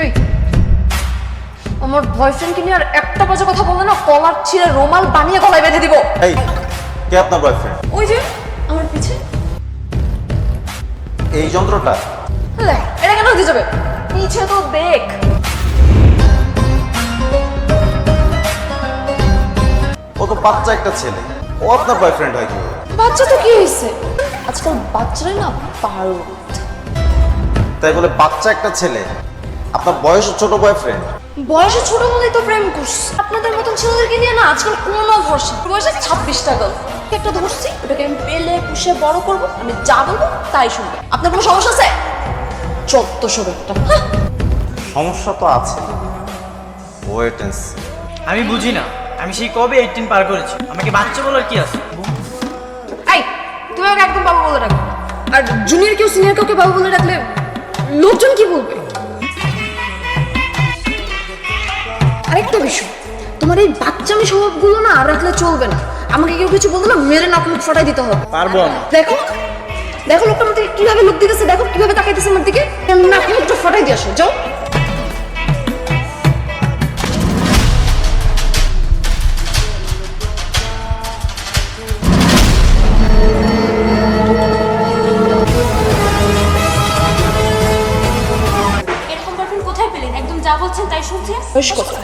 এই আমার বয়ফ্রেন্ডকে নিয়ে আর একটা বাজে কথা বললে না কলার ছিঁড়ে রুমাল বানিয়ে গলায় বেঁধে দিব। এই কে আপনার বয়ফ্রেন্ড? ওই যে আমার পিছে। এই যন্ত্রটা? দেখ এটা কেন দিয়ে যাবে, পিছে তো দেখ। ও তো বাচ্চা একটা ছেলে, ও আপনার বয়ফ্রেন্ড হয় কি? বাচ্চা তো কি হয়েছে, আজকাল বাচ্চারাই না পারো। তাই বলে বাচ্চা একটা ছেলে আপনার বয়সে ছোট বয়ফ্রেন্ড? বয়সে ছোট বলেই তো প্রেম করছি। আপনাদের মতন ছেলেদেরকে নিয়ে না আজকাল কোনো ভরসা। বয়সে 26টা গার্ল একটা ধরছি, ওটাকে আমি পেলে পুষে বড় করব, আমি যা বলবো তাই শুনবে। আপনার কোনো সমস্যা আছে? 1400 একটা সমস্যা তো আছে, ওয়েট এন্ড সি। আমি বুঝি না, আমি সেই কবে 18 পার করেছি, আমাকে বাচ্চা বলার কি আছে? এই তুমি আমাকে একদম বাবা বলে রাখো, আর জুনিয়র কেউ সিনিয়র কাউকে বাবা বলে রাখলে লোকজন কি বলবে? আরেকটা বিষয়, তোমার এই বাচ্চামি স্বভাবগুলো না আর রাখলে চলবে না। আমাকে কেউ কিছু বলতো না মেরে নাক মুখ ফটাই দিতে হবে। পারবো আমি। দেখো দেখো লোকটা আমার দিকে কিভাবে লোক দিতেছে, দেখো কিভাবে তাকাইতেছে আমার দিকে। নাক মুখটা ফটাই দিয়ে আসো, যাও। এরকম বয়ফ্রেন্ড কোথায় পেলেন? একদম যা বলছেন তাই শুনছেন। বেশ কথা।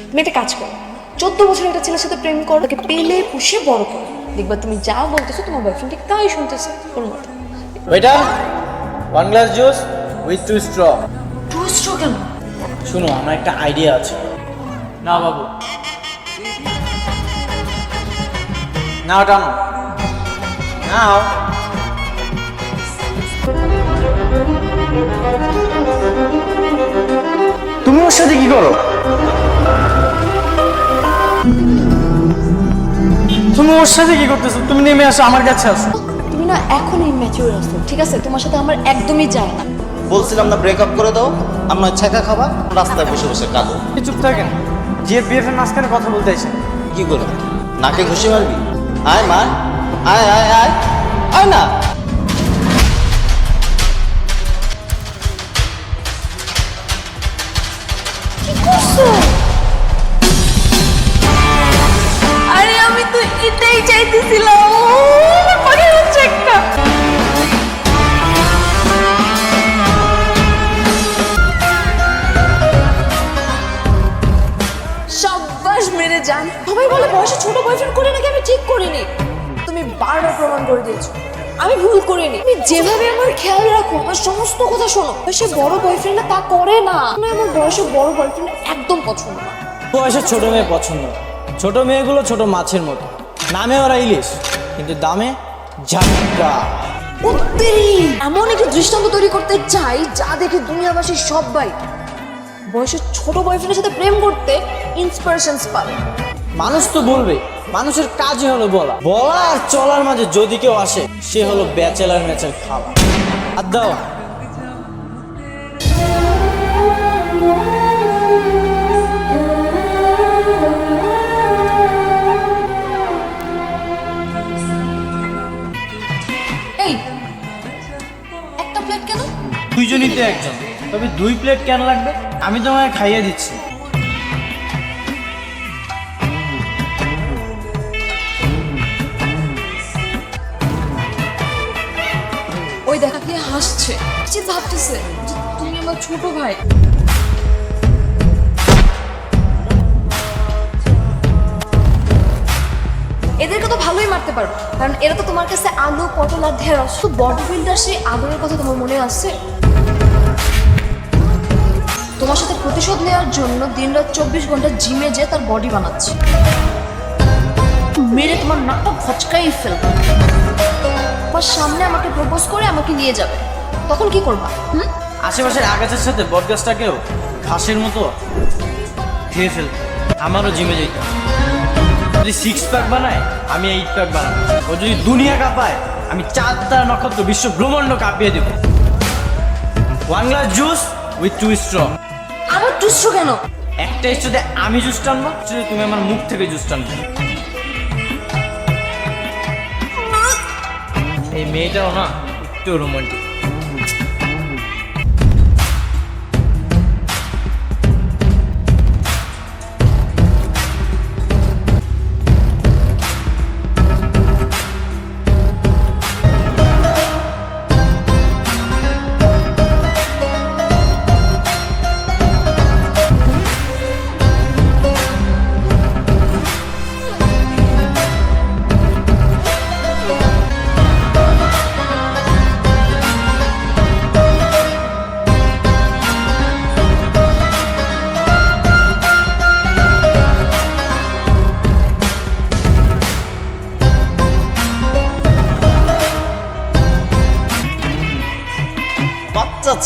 তুমি একটা কাজ করো, 14 বছরের একটা ছেলের সাথে প্রেম করো, তাকে পেলে পুষে বড় করো, দেখবা তুমি যা বলতেছো তোমার বয়ফ্রেন্ড ঠিক তাই শুনতেছে। কোনো কথা ওইটা 1 গ্লাস জুস উইথ 2 স্ট্র। টুইস্টও কেন? শুনো, আমার একটা আইডিয়া আছে। না বাবু, নাও টানো, নাও। তুমি ওর সাথে কি করো? তুমি ওর সাথে কি করতেছো? তুমি নেমে আসো, আমার কাছে আসো। তুমি না এখনই ম্যাচিউর আসো, ঠিক আছে? তোমার সাথে আমার একদমই যায় না। বলছিলাম না ব্রেকআপ করে দাও, আপনার ছেঁকা খাবা, রাস্তায় বসে বসে কাঁদো। চুপ থাকেন, যে বিএফের মাঝখানে কথা বলতে আসেন। কি করে নাকে ঘুষি মারবি? আয় মা, আয় আয় আয় আয় না। কি করছো? আরে আমি তো এটাই চাইতেছিলাম। পাগল হচ্ছে একটা। সাব্বাস মেরে জান। সবাই বলে বয়সে ছোট বয়ফ্রেন্ড করে নাকি আমি ঠিক করিনি। তুমি বারবার প্রমাণ করে দিয়েছো আমি ভুল করিনি। তুমি যেভাবে আমার খেয়াল রাখো, আমার সমস্ত কথা শোনো, বয়সে বড় বয়ফ্রেন্ড তা করে না। আমার বয়সে বড় বয়ফ্রেন্ড একদম পছন্দ না। বয়সে ছোট মেয়ে পছন্দ। ছোট মেয়েগুলো ছোট মাছের মতো, নামে ওরা ইলিশ, কিন্তু দামে ঝাটকা। এমন একটি দৃষ্টান্ত তৈরি করতে চাই যা দেখে দুনিয়াবাসী সবাই বয়সে ছোট বয়ফ্রেন্ডের সাথে প্রেম করতে ইন্সপিরেশনস পাবে। মানুষ তো বলবে, মানুষের কাজই হলো বলা। বলা আর চলার মাঝে যদি কেউ আসে, সে হলো ব্যাচেলার ম্যাচের খাওয়া। আর দাও। এই একটা প্লেট কেন? দুইজনই তো একজন, তবে 2 প্লেট কেন লাগবে? আমি তোমায় খাইয়ে দিচ্ছি। ওই দেখা কি হাসছে, যে ভাবতেছে যে তুমি আমার ছোট ভাই। এদেরকে তো ভালোই মারতে পারো, কারণ এরা তো তোমার কাছে আলু পটল আর ঢেঁড়স। তো বডি বিল্ডার সেই আদরের কথা তোমার মনে আছে? তোমার সাথে প্রতিশোধ নেওয়ার জন্য দিনরাত 24 ঘন্টা জিমে যে তার বডি বানাচ্ছে, মেরে তোমার নাকটা ভচকাই ফেলবে। আমার সামনে আমাকে প্রপোজ করে আমাকে নিয়ে যাবে, তখন কি করবা? আশেপাশের আগাছার সাথে বটগাছটাকেও ঘাসের মতো খেয়ে ফেলতো। আমারও জিমে যেত। যদি 6 প্যাক বানায়, আমি 8 প্যাক বানাবো। ও যদি দুনিয়া কাঁপায়, আমি 4 তারা নক্ষত্র বিশ্ব ব্রহ্মাণ্ড কাঁপিয়ে দেবো। 1 গ্লাস জুস উইথ 2 স্ট্র। আমার দুষ্টু কেন? একটা স্ট্রোতে আমি জুস টানবো, সেটা তুমি আমার মুখ থেকে জুস টানবে। এই মেয়েটাও না একটু রোমান্টিক।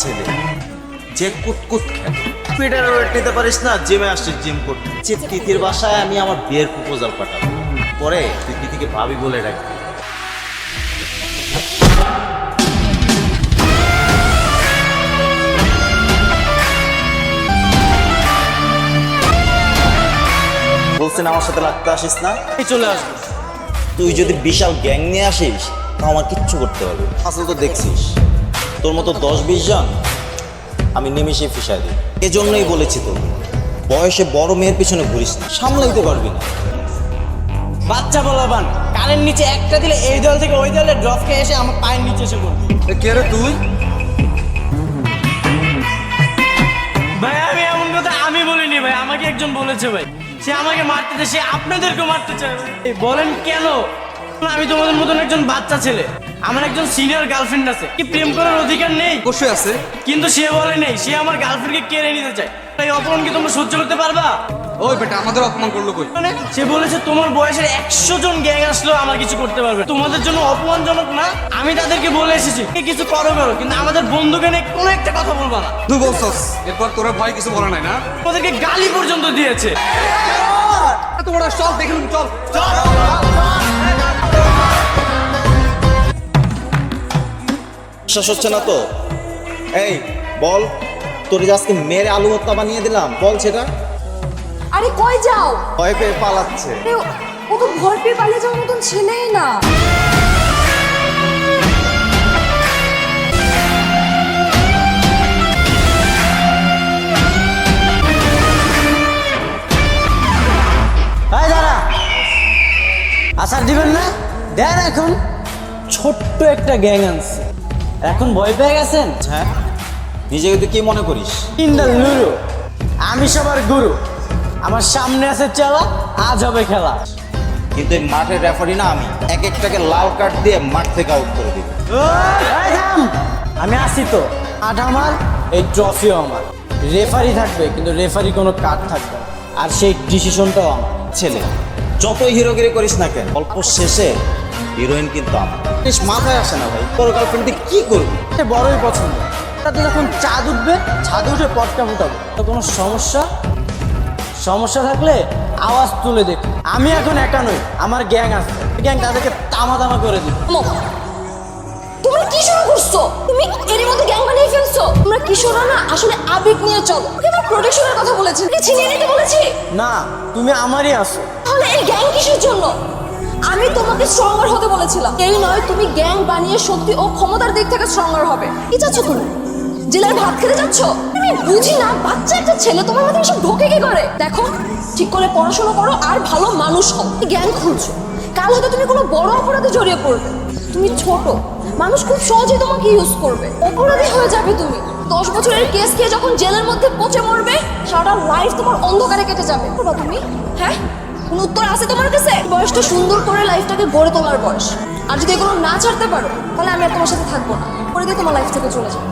ছেলে যে কুতকুত খেলে পিটার ওয়েট নিতে পারিস না, জিমে আসছিস জিম করতে। যে তিথির বাসায় আমি আমার বিয়ের প্রপোজাল পাঠাবো, পরে তুই তিথিকে ভাবি বলে রাখবি। বলছেন আমার সাথে লাগতে আসিস না। এই চলে আসবো। তুই যদি বিশাল গ্যাং নিয়ে আসিস তা আমার কিচ্ছু করতে পারবে। আসলে তো দেখছিস তোর মতো 10-20 জন আমি নিমেষে ফিসাই দিই। এজন্যই বলেছি তো বয়সে বড় মেয়ের পিছনে ঘুরিস না, সামলাইতে পারবি না। বাচ্চা বলাবান কানের নিচে একটা দিলে এই দল থেকে ওই দলে ড্রপ খেয়ে এসে আমার পায়ের নিচে এসে পড়বে। কে রে তুই? ভাই আমি এমন কথা আমি বলিনি ভাই, আমাকে একজন বলেছে ভাই। সে আমাকে মারতে চায়, সে আপনাদেরকে মারতে চায় ভাই। এই বলেন কেন? আমি তোমাদের মতন একজন বাচ্চা ছেলে, আমার একজন সিনিয়র গার্লফ্রেন্ড আছে, কি প্রেম করার অধিকার নেই? অবশ্যই আছে। কিন্তু সে বলে নেই, সে আমার গার্লফ্রেন্ডকে কেড়ে নিতে চায়। এই অপমান কি তোমরা সহ্য করতে পারবা? ওই বেটা আমাদের অপমান করলো কই? মানে সে বলেছে তোমার বয়সের 100 জন গ্যাং আসলেও আমার কিছু করতে পারবে না। তোমাদের জন্য অপমানজনক না? আমি তাদেরকে বলে এসেছি কে কিছু করো, কিন্তু আমাদের বন্ধুকে নিয়ে কোনো একটা কথা বলবা না। তুই বলছস এরপর তোরা ভয় কিছু বলা নাই না? ওদেরকে গালি পর্যন্ত দিয়েছে। এত বড় চল দেখুন, চল চল। বিশ্বাস হচ্ছে না তো? এই বল, তোর যে আজকে মেরে আলু ভর্তা বানিয়ে দিলাম, বল সেটা। আরে কই যাও? ভয় পেয়ে পালাচ্ছে। আরে ও তো ভয় পেয়ে পালিয়ে যাওয়ার মতন ছেলেই না। এই দাঁড়া, আসার দিবেন না? দেন এখন ছোট্ট একটা গ্যাং আনছে, এখন ভয় পেয়ে গেছেন? হ্যাঁ, নিজেকে তুই কি মনে করিস? ইন দ্য লুরু আমি সবার গুরু, আমার সামনে আছে চেলা, আজ হবে খেলা। কিন্তু এই মাঠের রেফারি না আমি, এক একটাকে লাল কার্ড দিয়ে মাঠ থেকে আউট করে দিবি। এই থাম, আমি আসি তো। আট আমার, এই ট্রফিও আমার। রেফারি থাকবে কিন্তু রেফারি কোনো কার্ড থাকবে না, আর সেই ডিসিশনটাও আমার। ছেলে যতই হিরোগিরি করিস না কেন, অল্প শেষে হিরোইন কিন্তু আমার। বেশ মাথায় আসে না ভাই, তোর গার্লফ্রেন্ড কি করবি? সে বড়ই পছন্দ। তাতে যখন চাঁদ উঠবে, ছাদে উঠে পটকা ফুটাবো। তো কোনো সমস্যা থাকলে আওয়াজ তুলে দেখো। আমি এখন একা নই, আমার গ্যাং আছে, গ্যাং তাদেরকে তামা করে দিবে। তোমরা কি শুরু করছো? তুমি এর মধ্যে গ্যাং বানিয়ে ফেলছো। তোমরা কিশোররা না আসলে আবেগ নিয়ে চলো। ওকে আমার প্রোটেকশনের কথা বলেছি, কি ছিনিয়ে নিতে বলেছি? না, তুমি আমারই আসো। তাহলে এই গ্যাং কিসের জন্য? আমি তোমাকে স্ট্রঙ্গার হতে বলেছিলাম, এই নয় তুমি গ্যাং বানিয়ে শক্তি ও ক্ষমতার দিক থেকে স্ট্রঙ্গার হবে। কি চাচ্ছ তুমি? জেলার ভাত খেতে যাচ্ছ? আমি বুঝি না, বাচ্চা একটা ছেলে তোমার মাথায় এসব ঢোকে কি করে? দেখো, ঠিক করে পড়াশোনা করো আর ভালো মানুষ হও। জ্ঞান খুঁজছো, কাল হয়তো তুমি কোনো বড় অপরাধে জড়িয়ে পড়বে। তুমি ছোট, মানুষ খুব সহজেই তোমাকে ইউজ করবে, অপরাধী হয়ে যাবে তুমি। 10 বছরের কেস খেয়ে যখন জেলের মধ্যে পচে মরবে, সারা লাইফ তোমার অন্ধকারে কেটে যাবে। করবা তুমি? হ্যাঁ, কোন উত্তর আছে তোমার কাছে? বয়সটা সুন্দর করে লাইফটাকে গড়ে তোলার বয়স। আর যদি এগুলো না ছাড়তে পারো, তাহলে আমি আর তোমার সাথে থাকবো না, করে দিয়ে তোমার লাইফ থেকে চলে যাবো।